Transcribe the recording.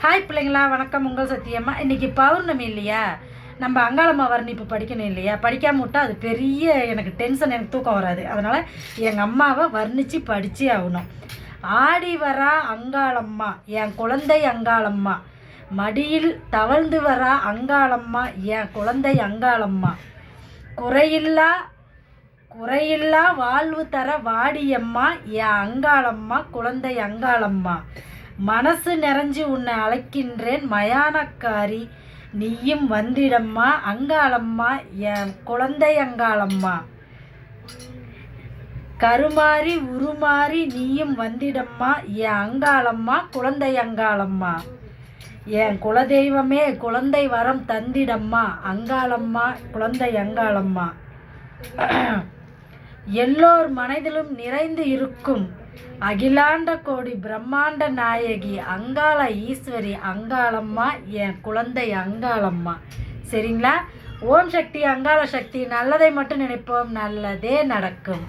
Hi பிள்ளைங்களா, வணக்கம். உங்கள் சத்தியம்மா. இன்றைக்கி பௌர்ணமி இல்லையா, நம்ம அங்காளம்மா வர்ணிப்பு படிக்கணும் இல்லையா. படிக்காம விட்டால் அது பெரிய எனக்கு டென்ஷன், எனக்கு தூக்கம் வராது. அதனால் எங்கள் அம்மாவை வர்ணித்து படித்தே ஆகணும். ஆடி வரா அங்காளம்மா என் குழந்தை அங்காளம்மா, மடியில் தவழ்ந்து வரா அங்காளம்மா என் குழந்தை அங்காளம்மா, குறையில்லா குறையில்லா வாழ்வு தர வாடியம்மா என் அங்காளம்மா குழந்தை அங்காளம்மா, மனசு நிறைஞ்சு உன்னை அழைக்கின்றேன் மயானக்காரி நீயும் வந்திடம்மா அங்காளம்மா என் குழந்தை அங்காளம்மா, கருமாறி உருமாறி நீயும் வந்திடம்மா என் அங்காளம்மா குழந்தை அங்காளம்மா, என் குலதெய்வமே குழந்தை வரம் தந்திடம்மா அங்காளம்மா குழந்தை அங்காளம்மா, எல்லோர் மனதிலும் நிறைந்து இருக்கும் அகிலாண்ட கோடி பிரம்மாண்ட நாயகி அங்காள ஈஸ்வரி அங்காளம்மா என் குழந்தை அங்காளம்மா. சரிங்களா? ஓம் சக்தி அங்காள சக்தி. நல்லதை மட்டும் நினைப்போம், நல்லதே நடக்கும்.